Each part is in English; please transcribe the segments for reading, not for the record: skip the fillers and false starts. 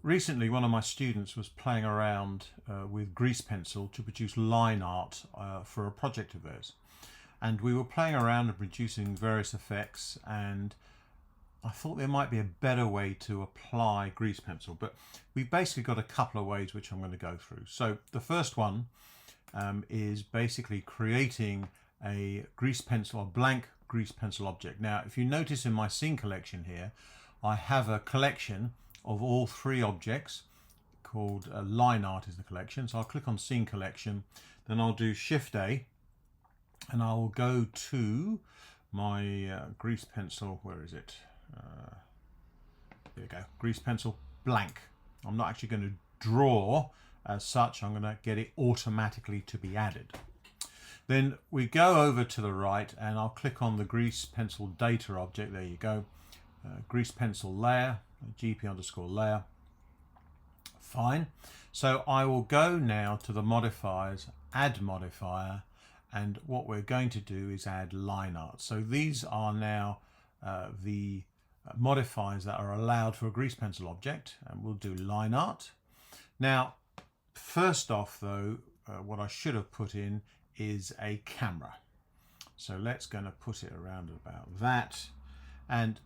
Recently, one of my students was playing around with grease pencil to produce line art for a project of theirs. And we were playing around and producing various effects, and I thought there might be a better way to apply grease pencil, but we've basically got a couple of ways which I'm going to go through. So the first one is basically creating a grease pencil, a blank grease pencil object. Now, if you notice in my scene collection here, I have a collection of all three objects called line art is the collection. So I'll click on scene collection, then I'll do Shift A, and I'll go to my grease pencil. Where is it? There you go, grease pencil blank. I'm not actually going to draw as such, I'm going to get it automatically to be added. Then we go over to the right and I'll click on the grease pencil data object. There you go, grease pencil layer, GP_layer. Fine. So I will go now to the modifiers, add modifier, and what we're going to do is add line art. So these are now the modifiers that are allowed for a grease pencil object, and we'll do line art. Now, first off though, what I should have put in is a camera. So let's going to put it around about that. And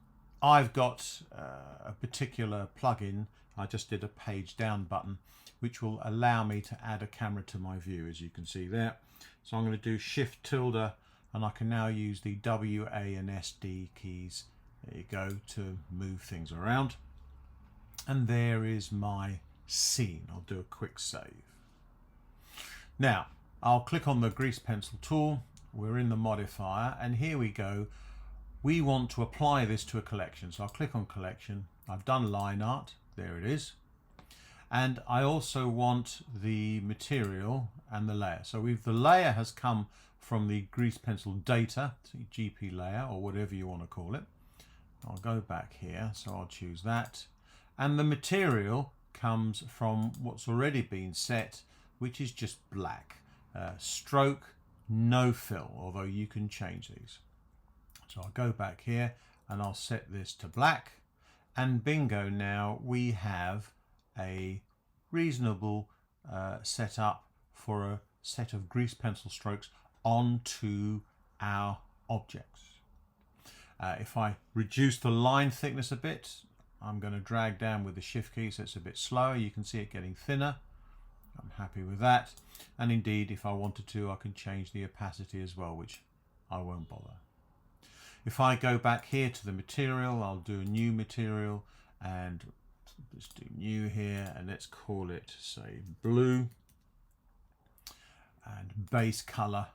I've got a particular plugin. I just did a page down button, which will allow me to add a camera to my view, as you can see there. So I'm going to do Shift tilde, and I can now use the W, A and SD keys, there you go, to move things around. And there is my scene. I'll do a quick save. Now, I'll click on the grease pencil tool. We're in the modifier, and here we go. We want to apply this to a collection. So I'll click on collection. I've done line art. There it is. And I also want the material and the layer. So the layer has come from the grease pencil data, so GP layer or whatever you want to call it. I'll go back here, so I'll choose that. And the material comes from what's already been set, which is just black. Stroke, no fill, although you can change these. So I'll go back here and I'll set this to black. And bingo, now we have a reasonable setup for a set of grease pencil strokes onto our objects. If I reduce the line thickness a bit, I'm going to drag down with the Shift key so it's a bit slower. You can see it getting thinner. I'm happy with that. And indeed, if I wanted to, I can change the opacity as well, which I won't bother. If I go back here to the material, I'll do a new material and let's do new here, and let's call it, say, blue. And base color,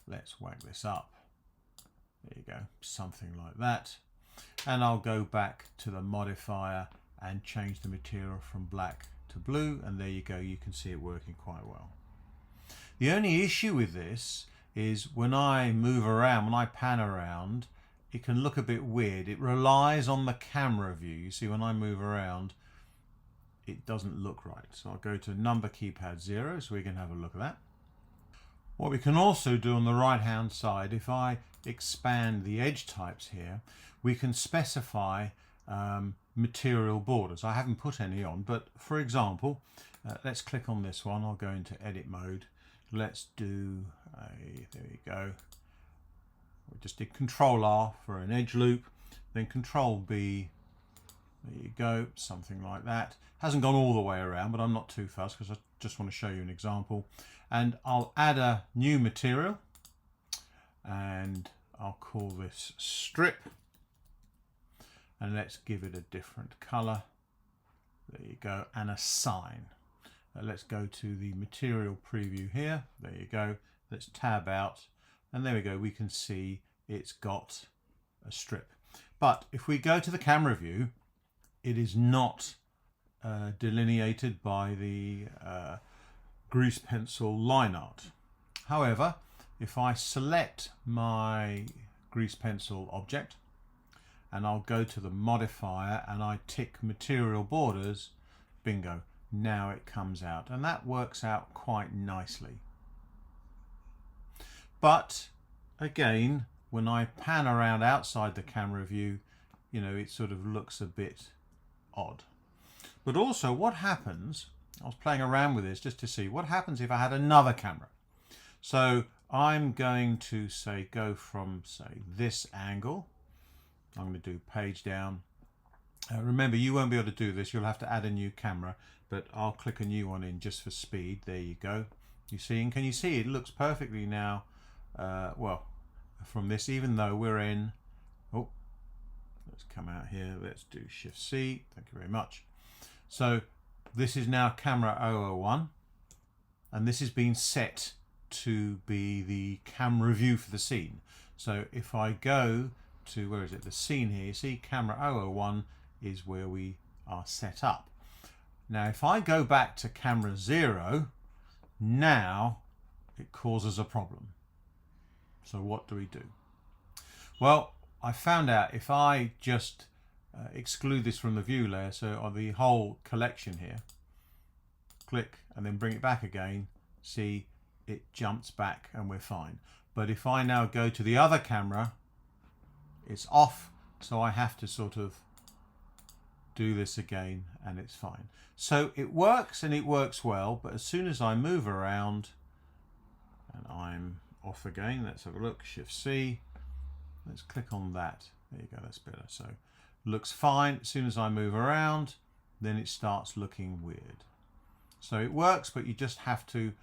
let's whack this up. There you go, something like that. And I'll go back to the modifier and change the material from black to blue, and there you go, you can see it working quite well. The only issue with this is when I move around, when I pan around, it can look a bit weird. It relies on the camera view. You see, when I move around, it doesn't look right. So I'll go to number keypad 0 so we can have a look at that. What we can also do on the right hand side, if I expand the edge types here, we can specify material borders. I haven't put any on, but for example, let's click on this one. I'll go into edit mode. Let's do there you go. We just did Control R for an edge loop, then Control B. There you go, something like that. Hasn't gone all the way around, but I'm not too fussed because I just want to show you an example. And I'll add a new material and I'll call this strip. And let's give it a different color. There you go, and a sign. Let's go to the material preview here. There you go. Let's tab out. And there we go, we can see it's got a strip. But if we go to the camera view, it is not delineated by the grease pencil line art. However, if I select my grease pencil object and I'll go to the modifier and I tick material borders, bingo, now it comes out, and that works out quite nicely. But again, when I pan around outside the camera view, you know, it sort of looks a bit odd. But also what happens, I was playing around with this just to see what happens if I had another camera. So I'm going to say go from say this angle. I'm going to do page down. Remember, you won't be able to do this. You'll have to add a new camera, but I'll click a new one in just for speed. There you go. You see, and can you see it looks perfectly now? Well, from this, even though we're in, oh, let's come out here. Let's do Shift C. Thank you very much. So this is now camera 001, and this has been set to be the camera view for the scene. So if I go to, where is it, the scene here, you see camera 001 is where we are set up. Now if I go back to camera 0, now it causes a problem. So what do we do? Well, I found out if I just exclude this from the view layer, so on the whole collection here, click and then bring it back again, see it jumps back and we're fine. But if I now go to the other camera, it's off, so I have to sort of do this again and it's fine. So it works and it works well, but as soon as I move around and I'm off again, let's have a look, Shift C, let's click on that, there you go, that's better. So looks fine. As soon as I move around, then it starts looking weird. So it works, but you just have to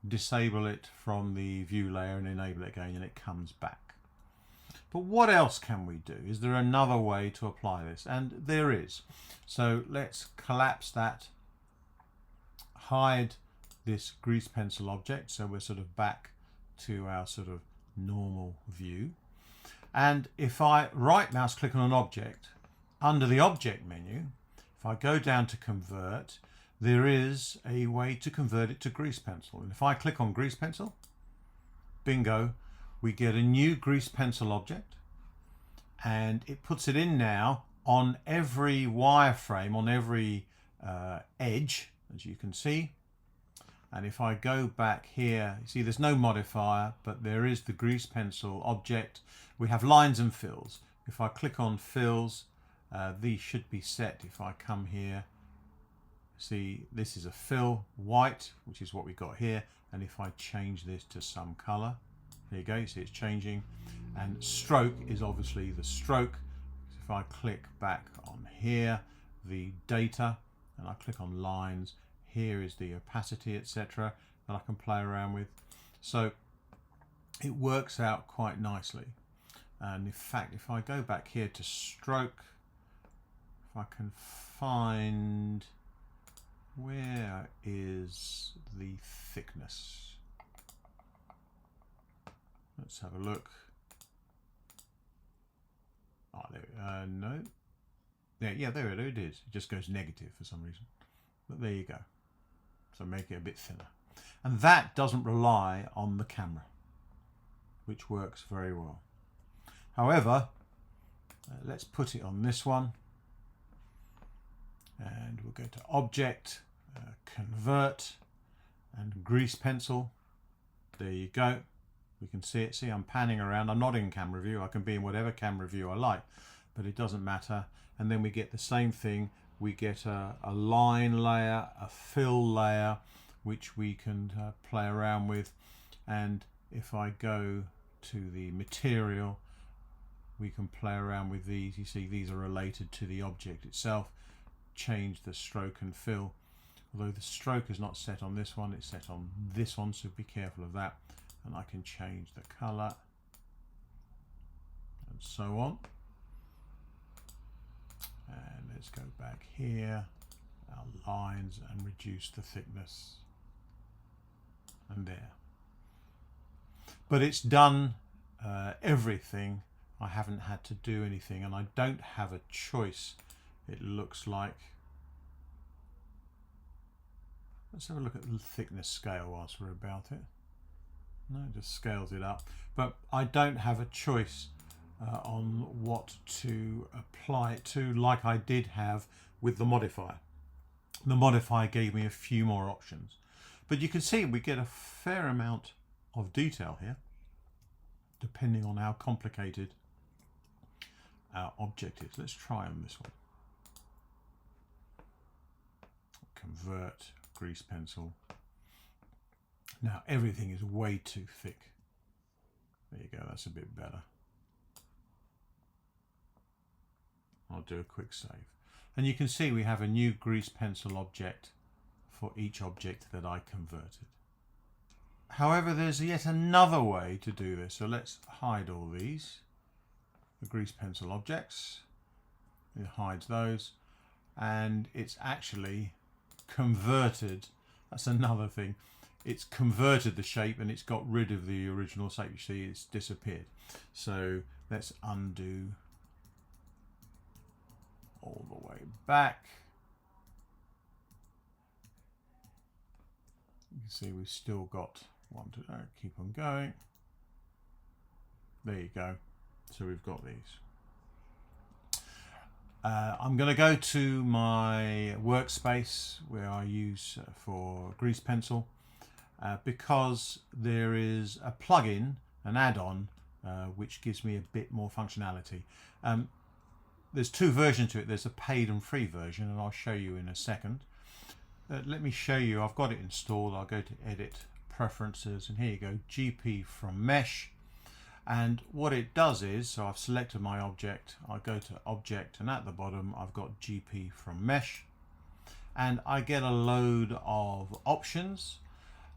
disable it from the view layer and enable it again and it comes back. But what else can we do? Is there another way to apply this? And there is. So let's collapse that, hide this grease pencil object, so we're sort of back to our sort of normal view. And if I right mouse click on an object, under the object menu, if I go down to convert, there is a way to convert it to grease pencil. And if I click on grease pencil, bingo, we get a new grease pencil object, and it puts it in now on every wireframe, on every edge, as you can see. And if I go back here, you see there's no modifier, but there is the grease pencil object. We have lines and fills. If I click on fills, these should be set. If I come here, see this is a fill white, which is what we got here. And if I change this to some color, there you go, you see it's changing. And stroke is obviously the stroke. If I click back on here, the data, and I click on lines, here is the opacity, etc., that I can play around with. So it works out quite nicely. And in fact, if I go back here to stroke, if I can find, where is the thickness? Let's have a look. Oh, there, no. Yeah, there it is. It just goes negative for some reason. But there you go. So make it a bit thinner. And that doesn't rely on the camera, which works very well. However, let's put it on this one. And we'll go to Object, Convert, and Grease Pencil. There you go. We can see it. See, I'm panning around. I'm not in camera view. I can be in whatever camera view I like, but it doesn't matter. And then we get the same thing. We get a line layer, a fill layer, which we can play around with. And if I go to the material, we can play around with these. You see, these are related to the object itself. Change the stroke and fill. Although the stroke is not set on this one, it's set on this one, so be careful of that. And I can change the color and so on. And let's go back here, our lines, and reduce the thickness. And there. But it's done everything. I haven't had to do anything, and I don't have a choice, it looks like. Let's have a look at the thickness scale whilst we're about it. No, it just scales it up. But I don't have a choice on what to apply it to, like I did have with the modifier. The modifier gave me a few more options. But you can see we get a fair amount of detail here, depending on how complicated our object is. Let's try on this one. convert grease pencil. Now everything is way too thick. There you go, that's a bit better. I'll do a quick save. And you can see we have a new grease pencil object for each object that I converted. However, there's yet another way to do this. So let's hide all these, the grease pencil objects. It hides those, and it's actually converted. That's another thing. It's converted the shape and it's got rid of the original shape. You see, it's disappeared. So let's undo all the way back. You can see we've still got one to keep on going. There you go. So we've got these. I'm going to go to my workspace where I use for grease pencil because there is a plugin, an add-on, which gives me a bit more functionality. There's two versions to it. There's a paid and free version, and I'll show you in a second. Let me show you. I've got it installed. I'll go to Edit, Preferences, and here you go, GP from Mesh. And what it does is, so I've selected my object, I go to Object, and at the bottom I've got GP from Mesh, and I get a load of options.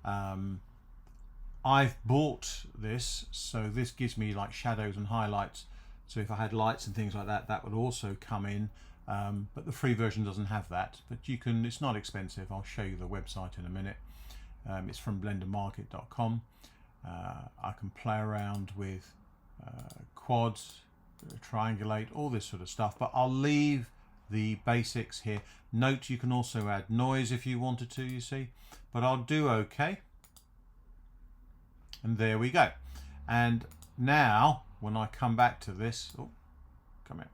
I've bought this, so this gives me like shadows and highlights. So if I had lights and things like that, that would also come in. But the free version doesn't have that. But you can, it's not expensive. I'll show you the website in a minute. It's from blendermarket.com. I can play around with quads, triangulate, all this sort of stuff, but I'll leave the basics here. Note you can also add noise if you wanted to, you see, but I'll do OK. And there we go. And now when I come back to this, oh, come here,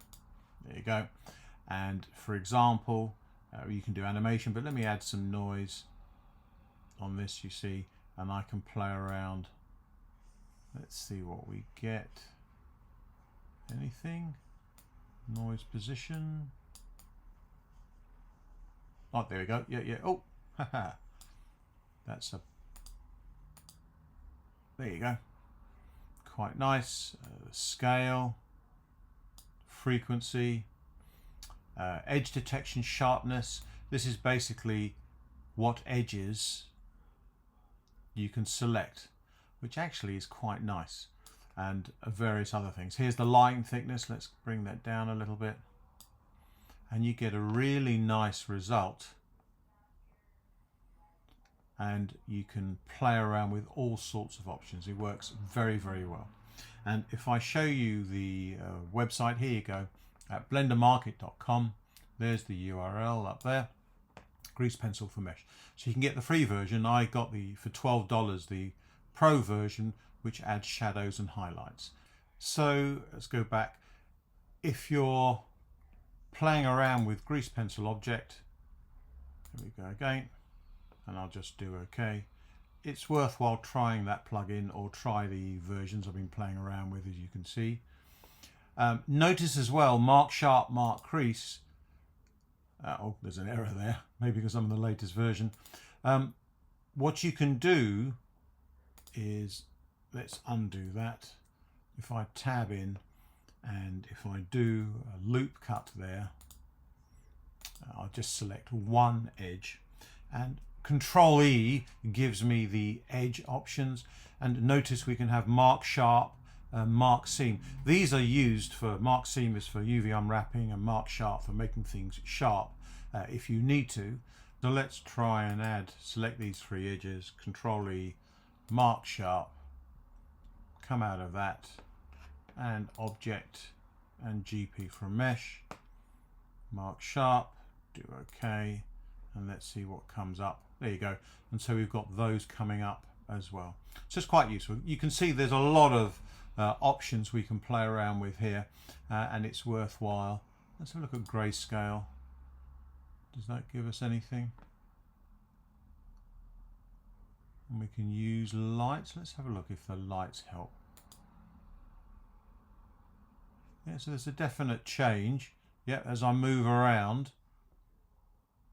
there you go. And for example, you can do animation, but let me add some noise on this, you see, and I can play around. Let's see what we get. Anything? Noise position. Oh, there we go. Yeah, yeah. Oh, haha. That's a. There you go. Quite nice. Scale, frequency, edge detection, sharpness. This is basically what edges you can select, which actually is quite nice, and various other things. Here's the line thickness. Let's bring that down a little bit, and you get a really nice result, and you can play around with all sorts of options. It works very, very well. And if I show you the website, here you go, at blendermarket.com. There's the URL up there. Grease pencil for mesh. So you can get the free version. I got the, for $12, the pro version, which adds shadows and highlights. So let's go back. If you're playing around with grease pencil object, here we go again, and I'll just do OK. It's worthwhile trying that plugin or try the versions I've been playing around with, as you can see. Notice as well, mark sharp, mark crease. Oh, there's an error there, maybe because I'm in the latest version. What you can do is, let's undo that. If I tab in and if I do a loop cut there, I'll just select one edge, and Control E gives me the edge options. And notice we can have mark sharp, mark seam. These are used for, mark seam is for UV unwrapping, and mark sharp for making things sharp if you need to. So let's try and add, select these three edges, Control E, mark sharp, come out of that, and object and GP from mesh, mark sharp, do OK, and let's see what comes up. There you go. And so we've got those coming up as well. So it's quite useful. You can see there's a lot of options we can play around with here, and it's worthwhile. Let's have a look at grayscale. Does that give us anything? And we can use lights. Let's have a look if the lights help. Yeah, so there's a definite change. Yeah, as I move around,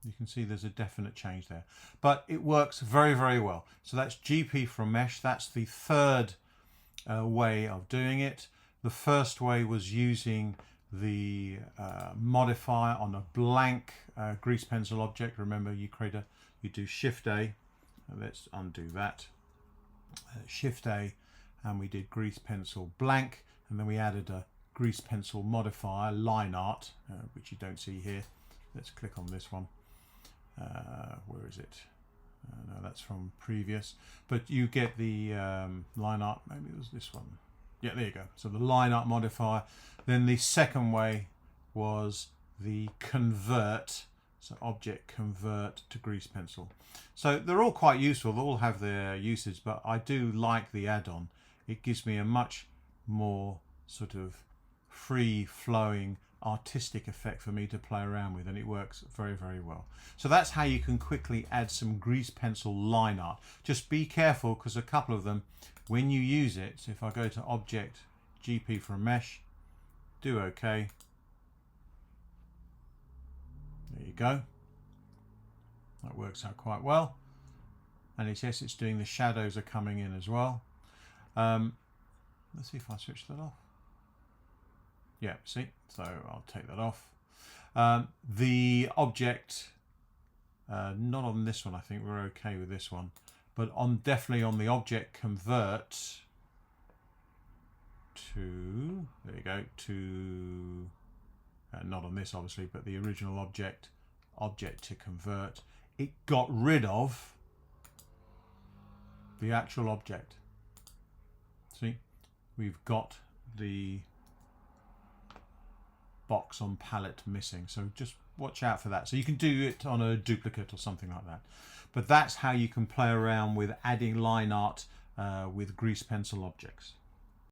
You can see there's a definite change there, but it works very, very well. So that's GP from mesh. That's the third way of doing it. The first way was using the modifier on a blank grease pencil object. Remember, you do Shift A. Let's undo that. Shift A, and we did grease pencil blank, and then we added a grease pencil modifier, lineart, which you don't see here. Let's click on this one. Where is it? No, that's from previous. But you get the lineart. Maybe it was this one. Yeah, there you go. So the lineart modifier. Then the second way was the convert. So object convert to grease pencil. So they're all quite useful. They all have their uses, but I do like the add-on. It gives me a much more sort of free-flowing artistic effect for me to play around with, and it works very, very well. So that's how you can quickly add some grease pencil line art. Just be careful, because a couple of them, when you use it, so if I go to object GP from mesh, do OK, there you go, that works out quite well. And it's doing the shadows are coming in as well. Let's see if I switch that off. Yeah, see, so I'll take that off. The object, not on this one, I think we're okay with this one, but definitely on the object convert to, there you go, to, not on this obviously, but the original object to convert, it got rid of the actual object. See, we've got the box on palette missing, so just watch out for that. So you can do it on a duplicate or something like that, but that's how you can play around with adding line art with grease pencil objects.